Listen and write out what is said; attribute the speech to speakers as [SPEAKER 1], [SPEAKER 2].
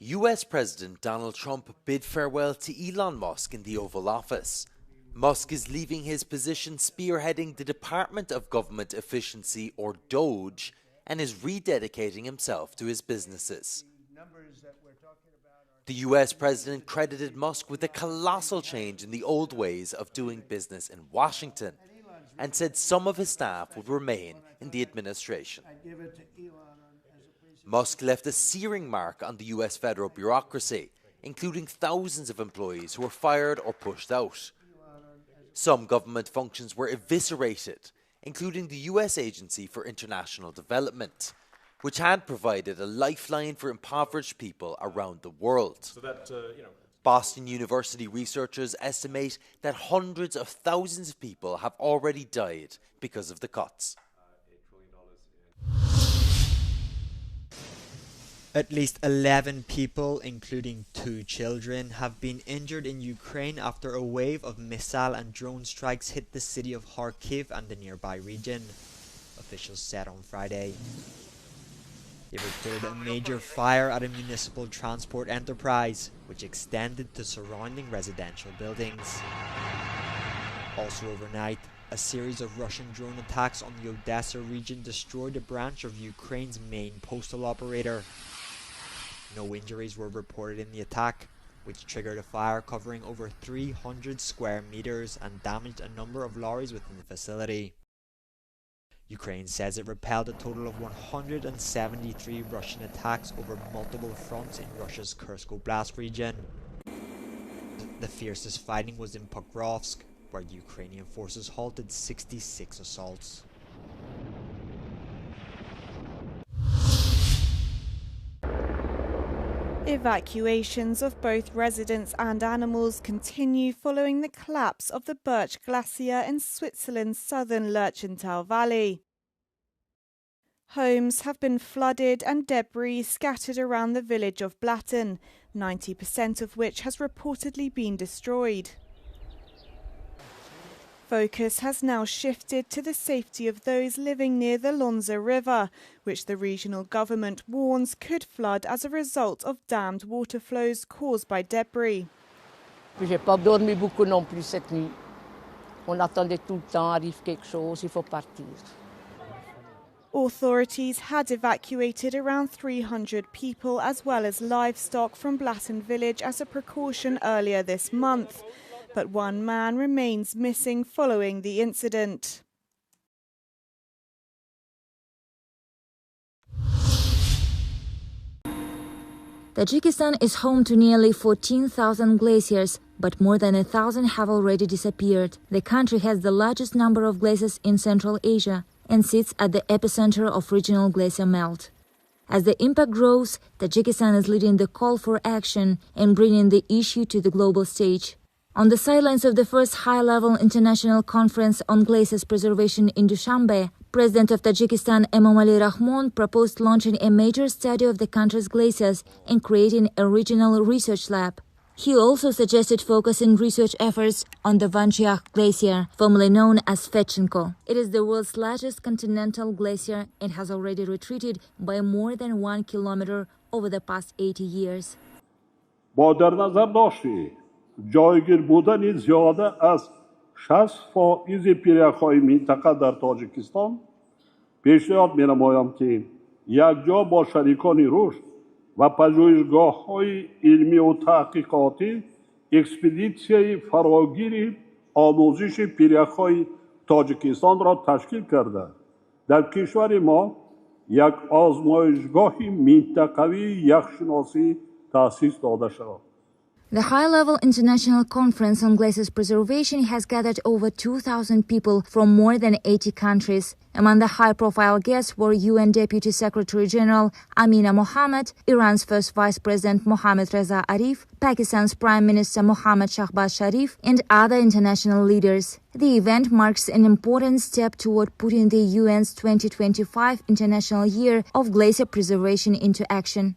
[SPEAKER 1] US President Donald Trump bid farewell to Elon Musk in the Oval Office. Musk is leaving his position spearheading the Department of Government Efficiency, or DOGE, and is rededicating himself to his businesses. The US President credited Musk with a colossal change in the old ways of doing business in Washington and said some of his staff would remain in the administration. Musk left a searing mark on the US federal bureaucracy, including thousands of employees who were fired or pushed out. Some government functions were eviscerated, including the US Agency for International Development, which had provided a lifeline for impoverished people around the world. Boston University researchers estimate that hundreds of thousands of people have already died because of the cuts.
[SPEAKER 2] At least 11 people, including 2 children, have been injured in Ukraine after a wave of missile and drone strikes hit the city of Kharkiv and the nearby region, officials said on Friday. They reported a major fire at a municipal transport enterprise, which extended to surrounding residential buildings. Also overnight, a series of Russian drone attacks on the Odessa region destroyed a branch of Ukraine's main postal operator. No injuries were reported in the attack, which triggered a fire covering over 300 square meters and damaged a number of lorries within the facility. Ukraine says it repelled a total of 173 Russian attacks over multiple fronts in Russia's Kursk Oblast region. The fiercest fighting was in Pokrovsk, where Ukrainian forces halted 66 assaults.
[SPEAKER 3] Evacuations of both residents and animals continue following the collapse of the Birch Glacier in Switzerland's southern Lurchental Valley. Homes have been flooded and debris scattered around the village of Blatten, 90% of which has reportedly been destroyed. Focus has now shifted to the safety of those living near the Lonza River, which the regional government warns could flood as a result of dammed water flows caused by debris.
[SPEAKER 4] J'ai pas dormi beaucoup non plus cette nuit. On attendait tout le temps, arrive quelque chose, il faut partir.
[SPEAKER 3] Authorities had evacuated around 300 people as well as livestock from Blatten village as a precaution earlier this month. But one man remains missing following the incident.
[SPEAKER 5] Tajikistan is home to nearly 14,000 glaciers, but more than 1,000 have already disappeared. The country has the largest number of glaciers in Central Asia and sits at the epicenter of regional glacier melt. As the impact grows, Tajikistan is leading the call for action and bringing the issue to the global stage. On the sidelines of the first high-level international conference on glaciers preservation in Dushanbe, President of Tajikistan Emomali Rahmon proposed launching a major study of the country's glaciers and creating a regional research lab. He also suggested focusing research efforts on the Vanchiach Glacier, formerly known as Fetchenko. It is the world's largest continental glacier and has already retreated by more than 1 kilometer over the past 80 years.
[SPEAKER 6] جایگیر بودن زیاده از 60% پیرک‌های منطقه در تاجیکستان پیشنهاد می‌نمایم که یکجا با شریکان رشد و پژوهشگاه‌های علمی و تحقیقاتی اکسپدیسیون فراگیر آموزش پیرک‌های تاجیکستان را تشکیل کرده در کشور ما یک آزمایشگاه منطقوی یخشناسی تأسیس داده شد.
[SPEAKER 5] The high-level international conference on glaciers preservation has gathered over 2,000 people from more than 80 countries. Among the high-profile guests were UN Deputy Secretary General Amina Mohammed, Iran's first Vice President Mohammad Reza Arif, Pakistan's Prime Minister Mohammad Shahbaz Sharif, and other international leaders. The event marks an important step toward putting the UN's 2025 International Year of Glacier Preservation into action.